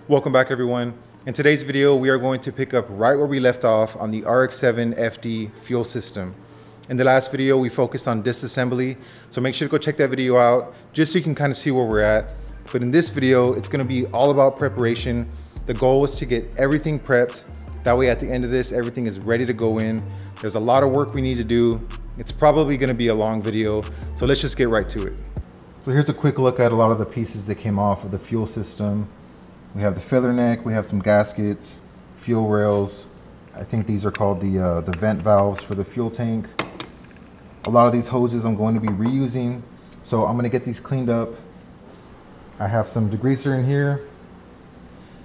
Welcome back, everyone. In today's video, we are going to pick up right where we left off on the RX7 FD fuel system. In the last video, we focused on disassembly, so make sure to go check that video out just so you can kind of see where we're at. But in this video, it's going to be all about preparation. The goal is to get everything prepped. That way at the end of this, everything is ready to go in. There's a lot of work we need to do. It's probably going to be a long video, so let's just get right to it. So here's a quick look at a lot of the pieces that came off of the fuel system. We have the filler neck, we have some gaskets, fuel rails. I think these are called the vent valves for the fuel tank. A lot of these hoses I'm going to be reusing, so I'm going to get these cleaned up. I have some degreaser in here.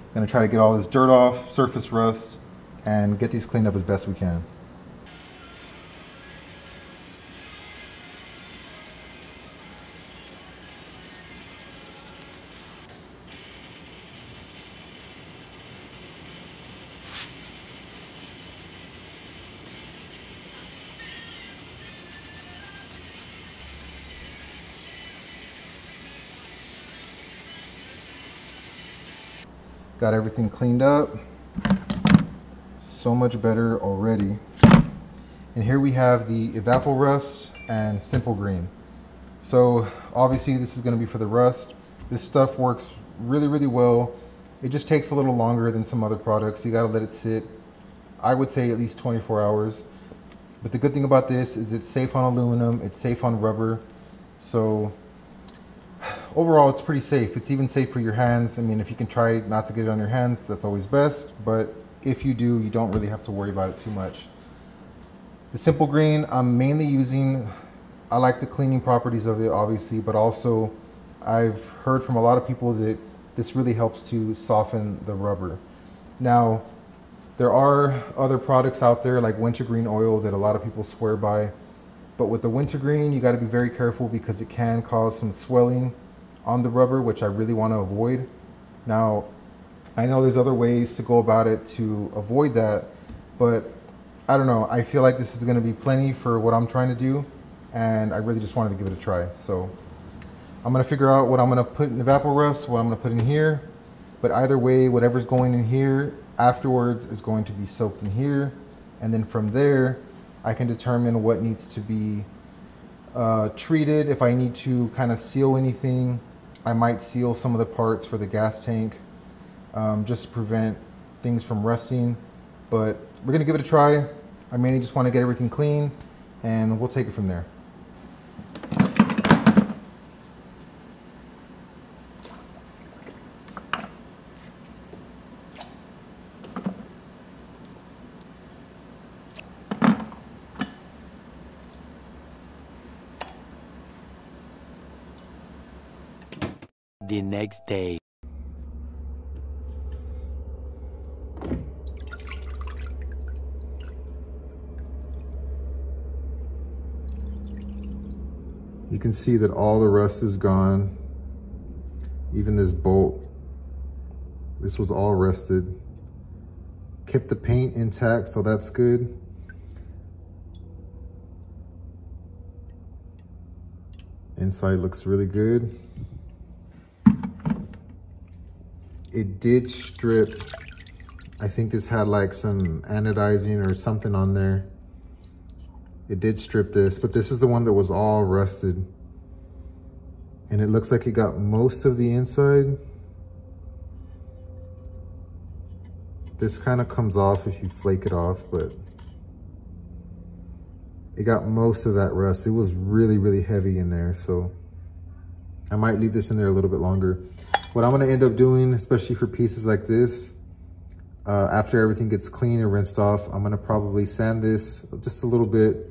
I'm going to try to get all this dirt off, surface rust, and get these cleaned up as best we can. Got everything cleaned up. So much better already. And here we have the evapor rust and simple green. So obviously this is going to be for the rust. This stuff works really well. It just takes a little longer than some other products. You got to let it sit, I would say, at least 24 hours. But the good thing about this is it's safe on aluminum, it's safe on rubber. So overall, it's pretty safe. It's even safe for your hands. I mean, if you can try not to get it on your hands, that's always best. But if you do, you don't really have to worry about it too much. The simple green, I'm mainly using, I like the cleaning properties of it, obviously, but also I've heard from a lot of people that this really helps to soften the rubber. Now, there are other products out there like wintergreen oil that a lot of people swear by. But with the wintergreen, you got to be very careful because it can cause some swelling on the rubber, which I really want to avoid. Now, I know there's other ways to go about it to avoid that, but I don't know. I feel like this is going to be plenty for what I'm trying to do, and I really just wanted to give it a try. So I'm going to figure out what I'm going to put in the evapor rust, what I'm going to put in here, but either way, whatever's going in here afterwards is going to be soaked in here, and then from there, I can determine what needs to be treated. If I need to kind of seal anything, I might seal some of the parts for the gas tank just to prevent things from rusting. But we're gonna give it a try. I mainly just want to get everything clean and we'll take it from there. The next day. You can see that all the rust is gone. Even this bolt, this was all rusted. Kept the paint intact, so that's good. Inside looks really good. It did strip. I think this had like some anodizing or something on there. It did strip this, but this is the one that was all rusted. And it looks like it got most of the inside. This kind of comes off if you flake it off, but it got most of that rust. It was really heavy in there, so I might leave this in there a little bit longer. What I'm gonna end up doing, especially for pieces like this, after everything gets clean and rinsed off, I'm gonna probably sand this just a little bit,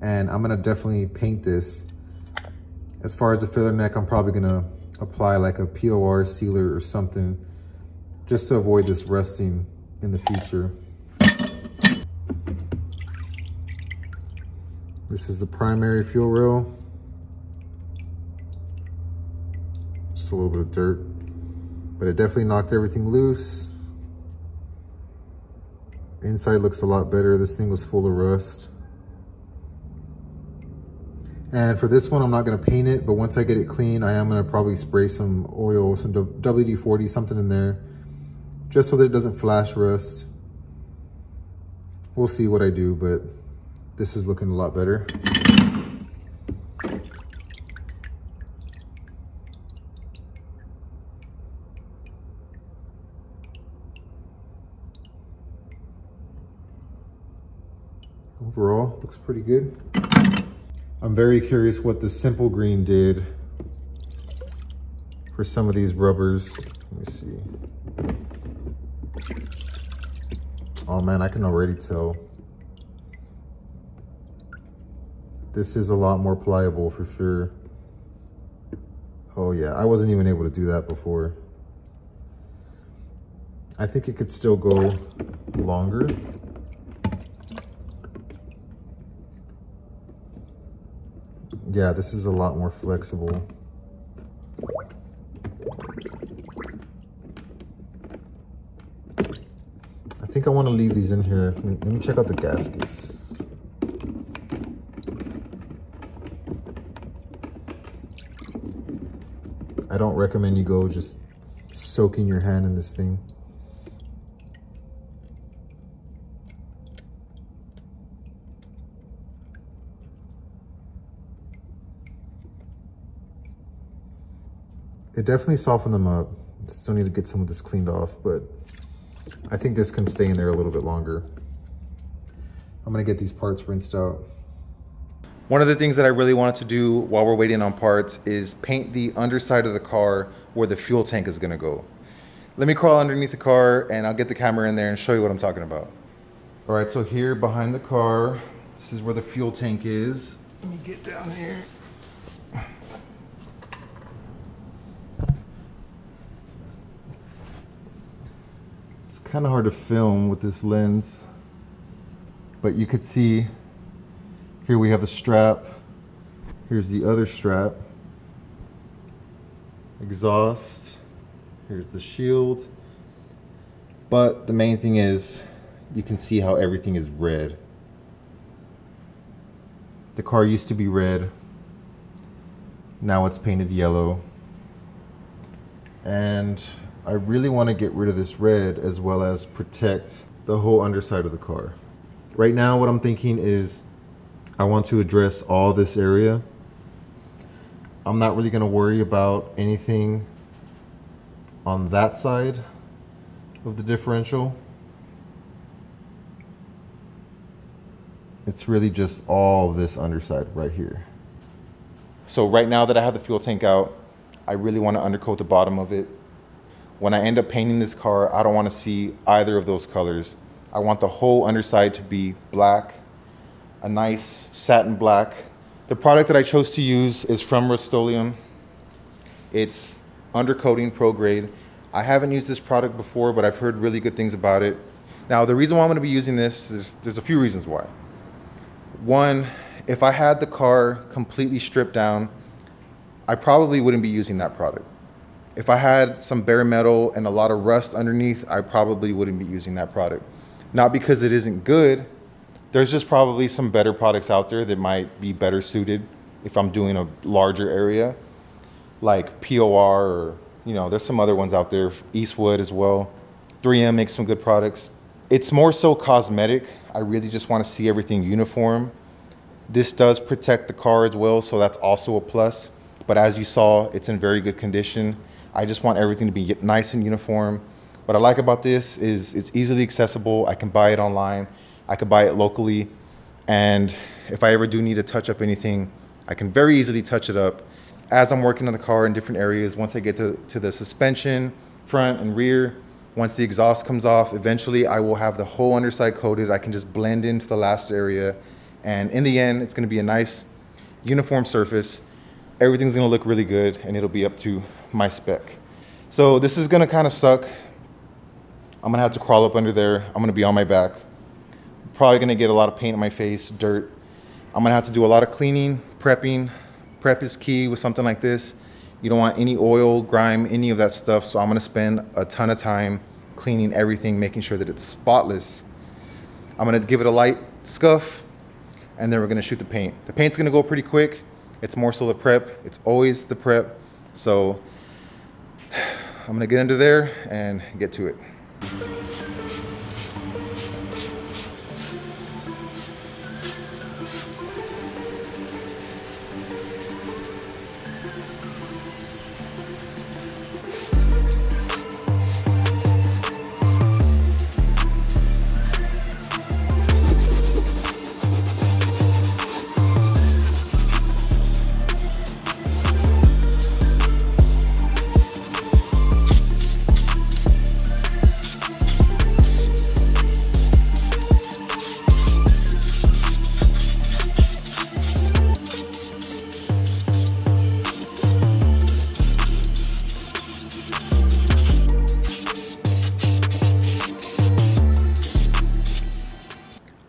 and I'm gonna definitely paint this. As far as the filler neck, I'm probably gonna apply like a POR sealer or something, just to avoid this rusting in the future. This is the primary fuel rail. Just a little bit of dirt, but it definitely knocked everything loose. Inside looks a lot better. This thing was full of rust. And for this one, I'm not gonna paint it, but once I get it clean, I am gonna probably spray some oil, some WD-40, something in there, just so that it doesn't flash rust. We'll see what I do, but this is looking a lot better. Overall, looks pretty good. I'm very curious what the simple green did for some of these rubbers. Let me see. Oh man, I can already tell. This is a lot more pliable for sure. Oh yeah, I wasn't even able to do that before. I think it could still go longer. Yeah, this is a lot more flexible. I think I want to leave these in here. Let me check out the gaskets. I don't recommend you go just soaking your hand in this thing. It definitely softened them up. Still need to get some of this cleaned off, but I think this can stay in there a little bit longer. I'm gonna get these parts rinsed out. One of the things that I really wanted to do while we're waiting on parts is paint the underside of the car where the fuel tank is gonna go. Let me crawl underneath the car and I'll get the camera in there and show you what I'm talking about. All right, so here behind the car, this is where the fuel tank is. Let me get down here. Kind of hard to film with this lens, but you could see here we have the strap. Here's the other strap. Exhaust. Here's the shield. But the main thing is you can see how everything is red. The car used to be red. Now it's painted yellow. And I really want to get rid of this red as well as protect the whole underside of the car. Right now what I'm thinking is I want to address all this area. I'm not really going to worry about anything on that side of the differential. It's really just all this underside right here. So right now that I have the fuel tank out, I really want to undercoat the bottom of it. When I end up painting this car, I don't want to see either of those colors. I want the whole underside to be black, a nice satin black. The product that I chose to use is from Rust-Oleum. It's undercoating pro grade. I haven't used this product before, but I've heard really good things about it. Now, the reason why I'm going to be using this is there's a few reasons why. One, if I had the car completely stripped down, I probably wouldn't be using that product. If I had some bare metal and a lot of rust underneath, I probably wouldn't be using that product. Not because it isn't good, there's just probably some better products out there that might be better suited if I'm doing a larger area, like POR or, there's some other ones out there, Eastwood as well. 3M makes some good products. It's more so cosmetic. I really just want to see everything uniform. This does protect the car as well, so that's also a plus. But as you saw, it's in very good condition. I just want everything to be nice and uniform. What I like about this is it's easily accessible. I can buy it online. I could buy it locally. And if I ever do need to touch up anything, I can very easily touch it up. As I'm working on the car in different areas, once I get to the suspension, front and rear, once the exhaust comes off, eventually I will have the whole underside coated. I can just blend into the last area. And in the end, it's gonna be a nice uniform surface. Everything's gonna look really good and it'll be up to my spec. So this is gonna kind of suck. I'm gonna have to crawl up under there. I'm gonna be on my back. Probably gonna get a lot of paint on my face, dirt. I'm gonna have to do a lot of cleaning, prepping. Prep is key with something like this. You don't want any oil, grime, any of that stuff. So I'm gonna spend a ton of time cleaning everything, making sure that it's spotless. I'm gonna give it a light scuff and then we're gonna shoot the paint. The paint's gonna go pretty quick. It's more so the prep. It's always the prep. So I'm gonna get into there and get to it.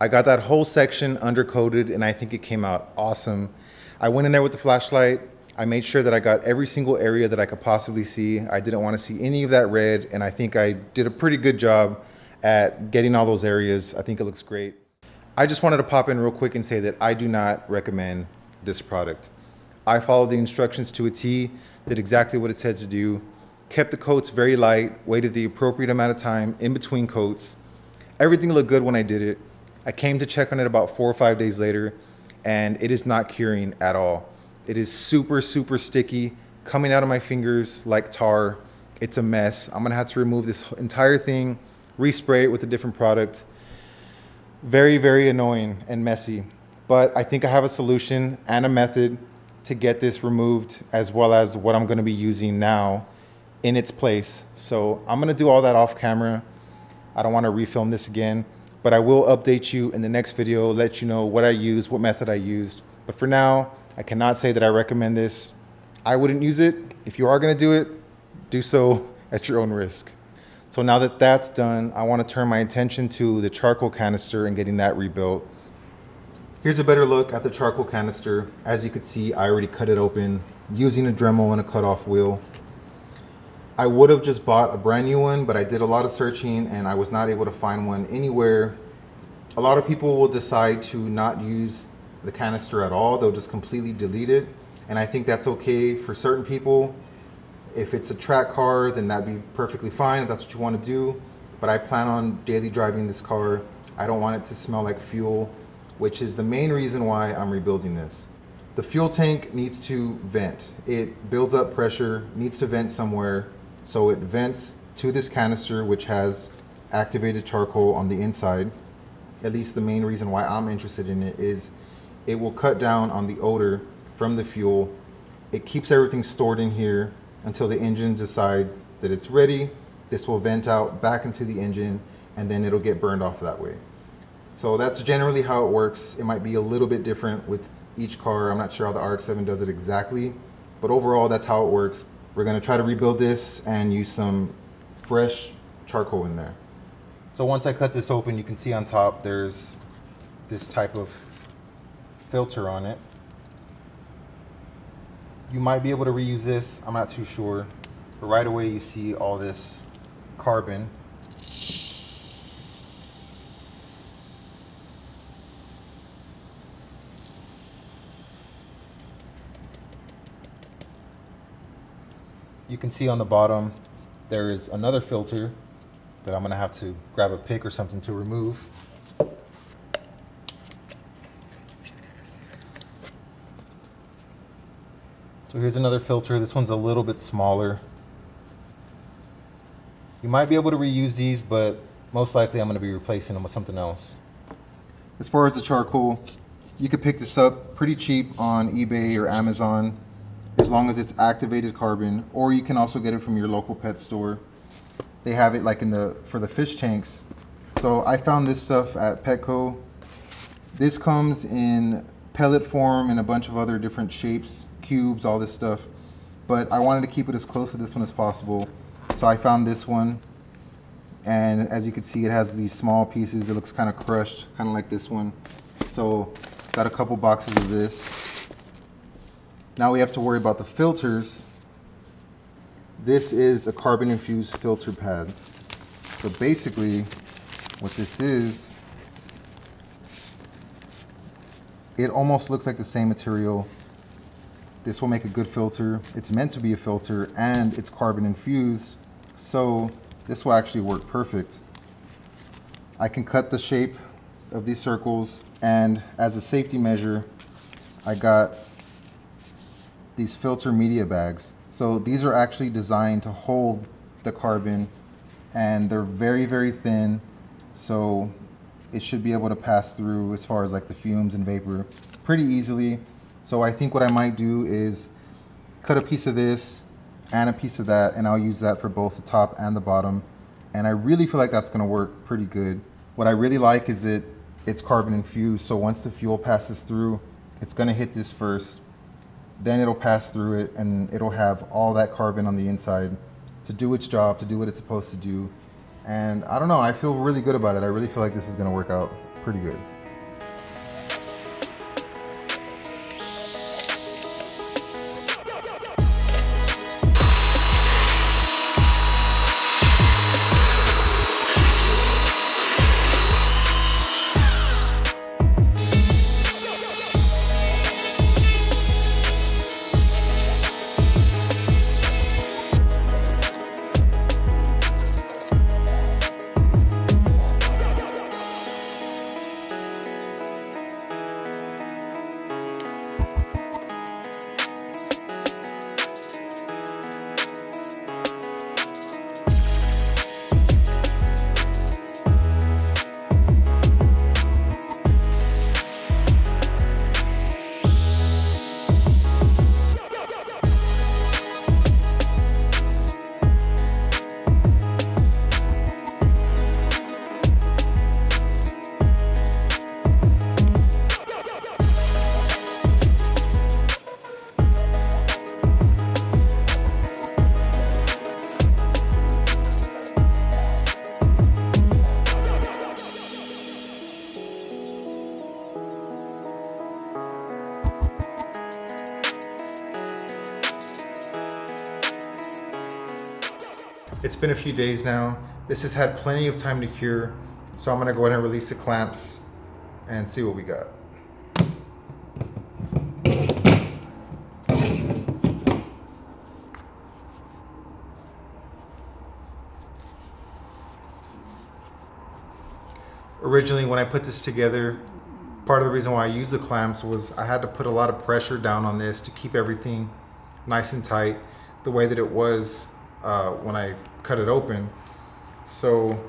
I got that whole section undercoated and I think it came out awesome. I went in there with the flashlight. I made sure that I got every single area that I could possibly see. I didn't want to see any of that red, and I think I did a pretty good job at getting all those areas. I think it looks great. I just wanted to pop in real quick and say that I do not recommend this product. I followed the instructions to a T, did exactly what it said to do, kept the coats very light, waited the appropriate amount of time in between coats. Everything looked good when I did it. I came to check on it about 4 or 5 days later, and it is not curing at all. It is super, super sticky, coming out of my fingers like tar. It's a mess. I'm gonna have to remove this entire thing, respray it with a different product. Very, very annoying and messy. But I think I have a solution and a method to get this removed, as well as what I'm gonna be using now in its place. So I'm gonna do all that off camera. I don't wanna refilm this again, but I will update you in the next video, let you know what I used, what method I used. But for now, I cannot say that I recommend this. I wouldn't use it. If you are gonna do it, do so at your own risk. So now that that's done, I wanna turn my attention to the charcoal canister and getting that rebuilt. Here's a better look at the charcoal canister. As you can see, I already cut it open using a Dremel and a cutoff wheel. I would have just bought a brand new one, but I did a lot of searching and I was not able to find one anywhere. A lot of people will decide to not use the canister at all. They'll just completely delete it. And I think that's okay for certain people. If it's a track car, then that'd be perfectly fine if that's what you want to do. But I plan on daily driving this car. I don't want it to smell like fuel, which is the main reason why I'm rebuilding this. The fuel tank needs to vent. It builds up pressure, needs to vent somewhere. So it vents to this canister, which has activated charcoal on the inside. At least the main reason why I'm interested in it is it will cut down on the odor from the fuel. It keeps everything stored in here until the engine decides that it's ready. This will vent out back into the engine and then it'll get burned off that way. So that's generally how it works. It might be a little bit different with each car. I'm not sure how the RX7 does it exactly, but overall that's how it works. We're gonna try to rebuild this and use some fresh charcoal in there. So once I cut this open, you can see on top there's this type of filter on it. You might be able to reuse this, I'm not too sure. But right away you see all this carbon. You can see on the bottom there is another filter that I'm gonna have to grab a pick or something to remove. So here's another filter. This one's a little bit smaller. You might be able to reuse these, but most likely I'm gonna be replacing them with something else. As far as the charcoal, you could pick this up pretty cheap on eBay or Amazon, as long as it's activated carbon, or you can also get it from your local pet store. They have it like for the fish tanks. So I found this stuff at Petco. This comes in pellet form and a bunch of other different shapes, cubes, all this stuff. But I wanted to keep it as close to this one as possible. So I found this one. And as you can see, it has these small pieces. It looks kind of crushed, kind of like this one. So got a couple boxes of this. Now we have to worry about the filters. This is a carbon infused filter pad. So basically what this is, it almost looks like the same material. This will make a good filter. It's meant to be a filter and it's carbon infused. So this will actually work perfect. I can cut the shape of these circles, and as a safety measure, I got these filter media bags. So these are actually designed to hold the carbon, and they're very, very thin. So it should be able to pass through as far as like the fumes and vapor pretty easily. So I think what I might do is cut a piece of this and a piece of that, and I'll use that for both the top and the bottom. And I really feel like that's gonna work pretty good. What I really like is that it's carbon infused, so once the fuel passes through, it's gonna hit this first, then it'll pass through it, and it'll have all that carbon on the inside to do its job, to do what it's supposed to do. And I don't know, I feel really good about it. I really feel like this is gonna work out pretty good. It's been a few days now. This has had plenty of time to cure, so I'm gonna go ahead and release the clamps and see what we got. Originally, when I put this together, part of the reason why I used the clamps was I had to put a lot of pressure down on this to keep everything nice and tight the way that it was when I cut it open. So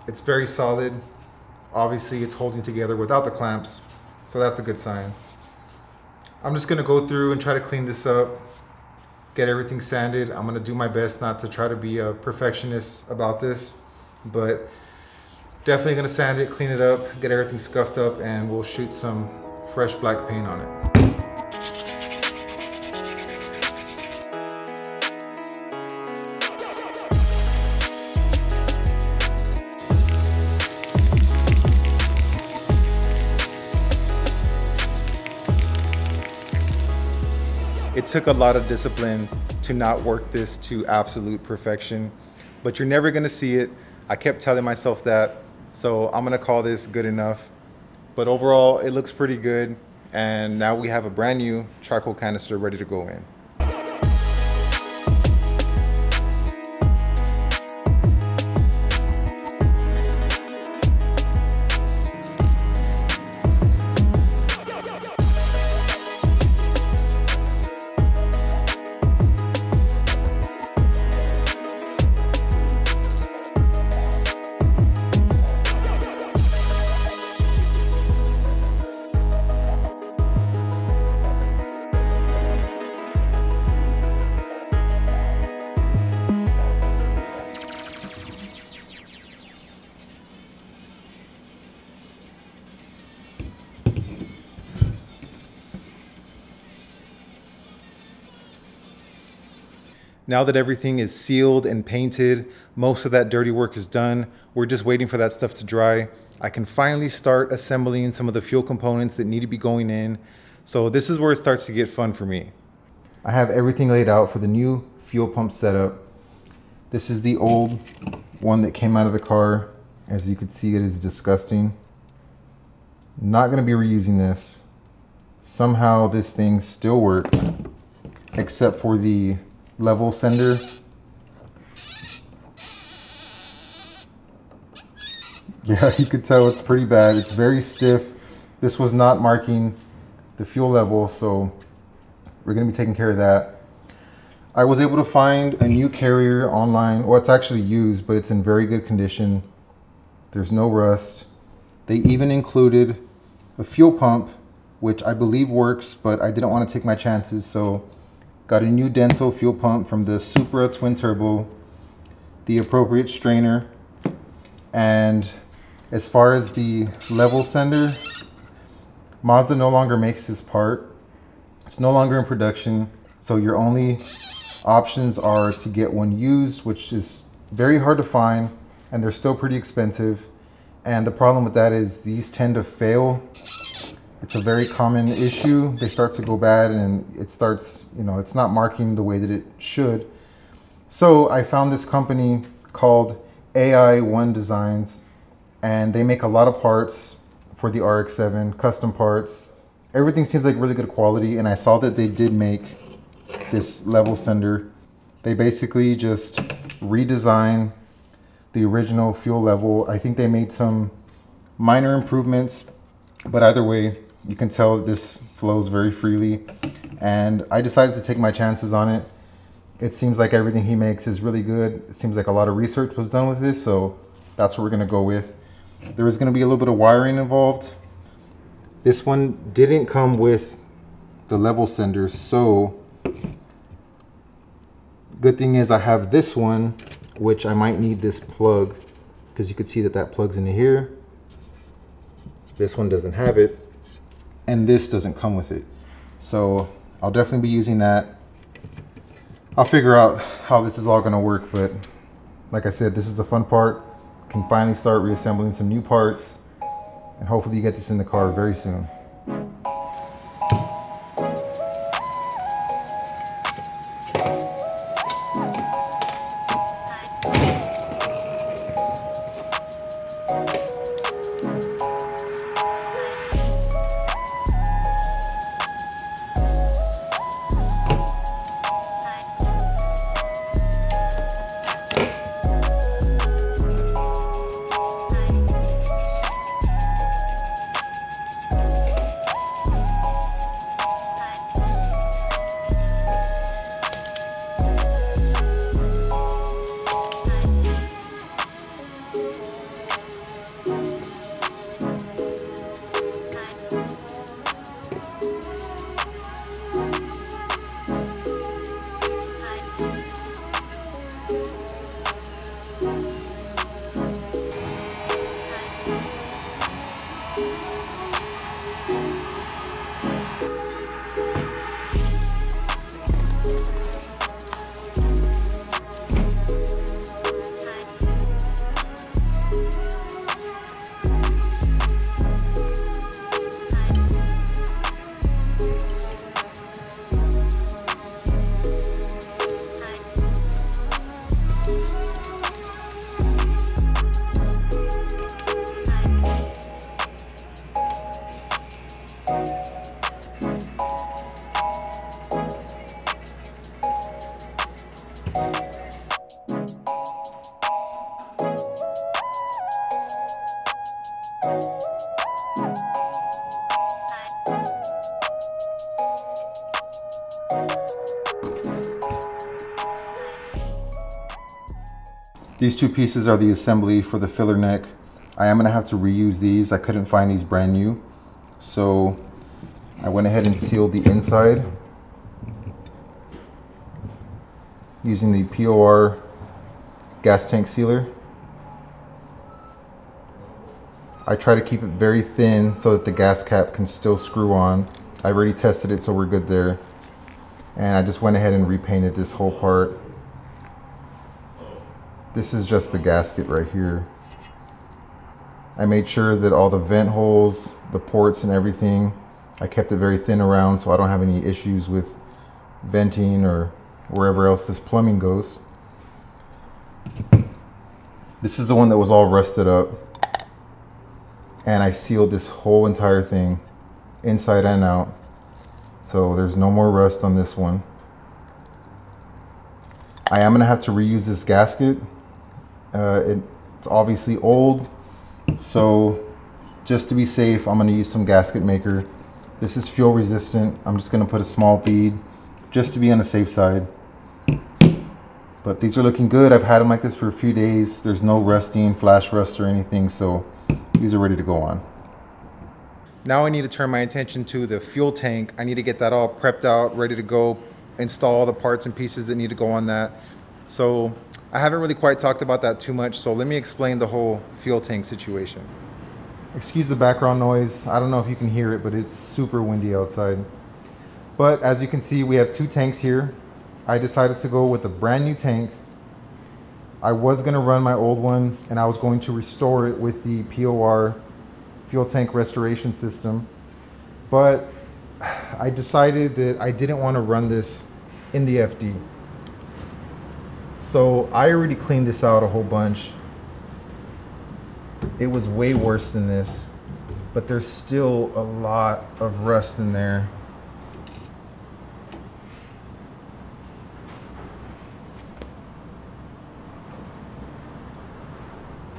it's very solid. Obviously it's holding together without the clamps, so that's a good sign. I'm just gonna go through and try to clean this up, get everything sanded. I'm gonna do my best not to try to be a perfectionist about this, but definitely gonna sand it, clean it up, get everything scuffed up, and we'll shoot some fresh black paint on it. It took a lot of discipline to not work this to absolute perfection, but you're never gonna see it. I kept telling myself that, so I'm gonna call this good enough. But overall, it looks pretty good, and now we have a brand new charcoal canister ready to go in. Now that everything is sealed and painted, most of that dirty work is done. We're just waiting for that stuff to dry. I can finally start assembling some of the fuel components that need to be going in. So this is where it starts to get fun for me. I have everything laid out for the new fuel pump setup. This is the old one that came out of the car. As you can see, it is disgusting. Not gonna be reusing this. Somehow this thing still worked, except for the level sender. Yeah, you could tell it's pretty bad. It's very stiff. This was not marking the fuel level, so we're gonna be taking care of that. I was able to find a new carrier online. Well, it's actually used, but it's in very good condition. There's no rust. They even included a fuel pump, which I believe works, but I didn't want to take my chances, so got a new Denso fuel pump from the Supra twin turbo, the appropriate strainer. And as far as the level sender, Mazda no longer makes this part. It's no longer in production, so your only options are to get one used, which is very hard to find, and they're still pretty expensive. And the problem with that is these tend to fail. It's a very common issue. They start to go bad and it starts, it's not marking the way that it should. So I found this company called AI1 Designs, and they make a lot of parts for the RX7, custom parts. Everything seems like really good quality, and I saw that they did make this level sender. They basically just redesigned the original fuel level. I think they made some minor improvements, but either way, you can tell that this flows very freely, and I decided to take my chances on it. It seems like everything he makes is really good. It seems like a lot of research was done with this, so that's what we're gonna go with. There is gonna be a little bit of wiring involved. This one didn't come with the level sender, so good thing is I have this one, which I might need this plug, because you could see that that plugs into here. This one doesn't have it, and this doesn't come with it. So I'll definitely be using that. I'll figure out how this is all gonna work, but like I said, this is the fun part. Can finally start reassembling some new parts, and hopefully you get this in the car very soon. These two pieces are the assembly for the filler neck. I am gonna have to reuse these. I couldn't find these brand new, so I went ahead and sealed the inside using the POR gas tank sealer. I try to keep it very thin so that the gas cap can still screw on. I already tested it, so we're good there. And I just went ahead and repainted this whole part. This is just the gasket right here. I made sure that all the vent holes, the ports and everything, I kept it very thin around so I don't have any issues with venting or wherever else this plumbing goes. This is the one that was all rusted up, and I sealed this whole entire thing inside and out, so there's no more rust on this one. I am gonna have to reuse this gasket. It's obviously old, So just to be safe, I'm gonna use some gasket maker. This is fuel resistant. I'm just gonna put a small bead just to be on the safe side. But these are looking good. I've had them like this for a few days. There's no rusting, flash rust or anything, so these are ready to go on. Now I need to turn my attention to the fuel tank. I need to get that all prepped out, ready to go, install all the parts and pieces that need to go on that. So I haven't really quite talked about that too much, so let me explain the whole fuel tank situation. Excuse the background noise. I don't know if you can hear it, but it's super windy outside. But as you can see, we have two tanks here. I decided to go with a brand new tank. I was gonna run my old one and I was going to restore it with the POR fuel tank restoration system. But I decided that I didn't want to run this in the FD. So I already cleaned this out a whole bunch. It was way worse than this, but there's still a lot of rust in there.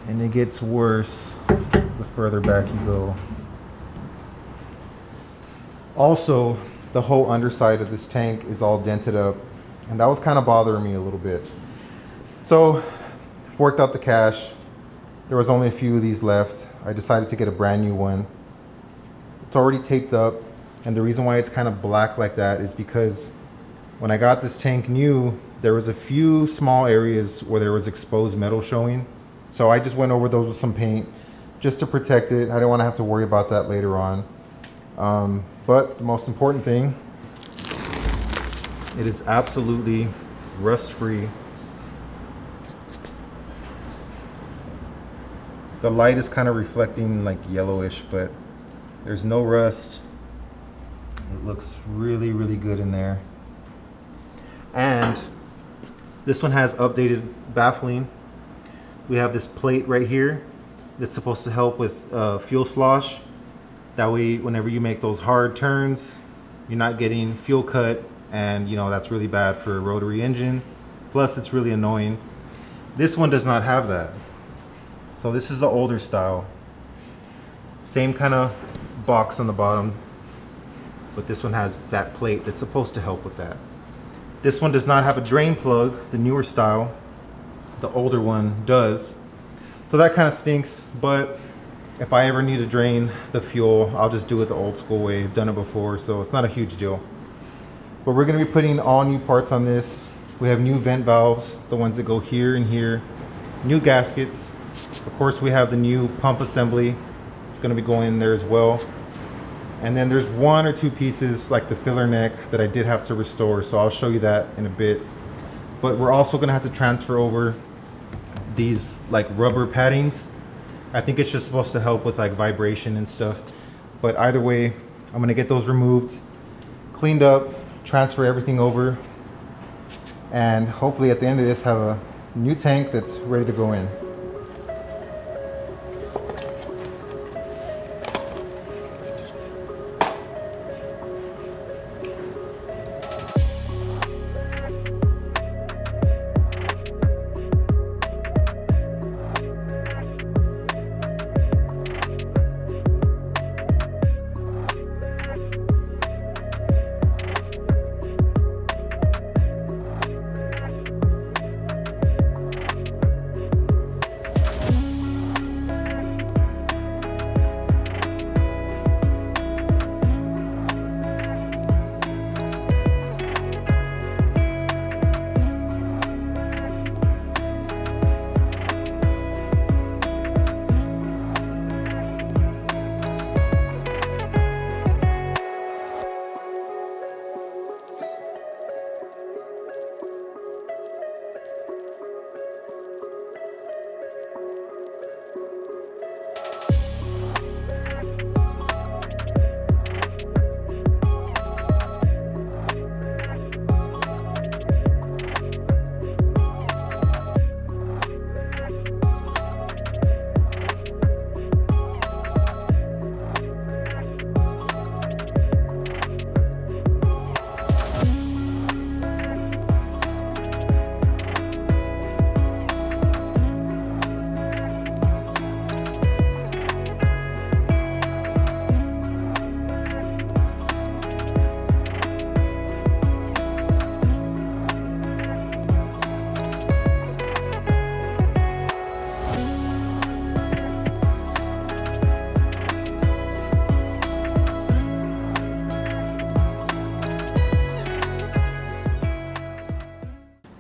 And it gets worse the further back you go. Also, the whole underside of this tank is all dented up, and that was kind of bothering me a little bit. So, forked out the cash. There was only a few of these left. I decided to get a brand new one. It's already taped up, and the reason why it's kind of black like that is because when I got this tank new, there was a few small areas where there was exposed metal showing. So I just went over those with some paint just to protect it. I didn't want to have to worry about that later on. But the most important thing, it is absolutely rust-free. The light is kind of reflecting like yellowish, but there's no rust. It looks really, really good in there. And this one has updated baffling. We have this plate right here that's supposed to help with fuel slosh. That way, whenever you make those hard turns, you're not getting fuel cut, and you know that's really bad for a rotary engine. Plus, it's really annoying. This one does not have that. So this is the older style. Same kind of box on the bottom, but this one has that plate that's supposed to help with that. This one does not have a drain plug, the newer style. The older one does. So that kind of stinks, but if I ever need to drain the fuel, I'll just do it the old school way. I've done it before, so it's not a huge deal. But we're gonna be putting all new parts on this. We have new vent valves, the ones that go here and here, new gaskets. Of course, we have the new pump assembly. It's gonna be going in there as well. And then there's one or two pieces like the filler neck that I did have to restore, so I'll show you that in a bit. But we're also gonna have to transfer over these like rubber paddings. I think it's just supposed to help with like vibration and stuff. But either way, I'm gonna get those removed, cleaned up, transfer everything over, and hopefully at the end of this have a new tank that's ready to go in.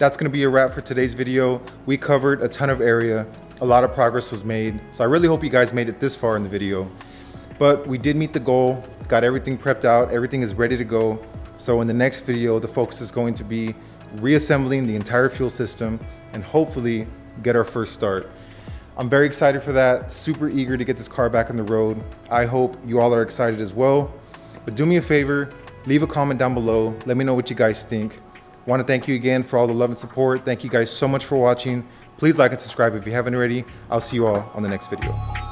that's gonna be a wrap for today's video. We covered a ton of area, a lot of progress was made, so I really hope you guys made it this far in the video. But we did meet the goal, got everything prepped out, everything is ready to go. So in the next video, the focus is going to be reassembling the entire fuel system and hopefully get our first start. I'm very excited for that, super eager to get this car back on the road. I hope you all are excited as well. But do me a favor, leave a comment down below. Let me know what you guys think. I want to thank you again for all the love and support. Thank you guys so much for watching. Please like and subscribe if you haven't already. I'll see you all on the next video.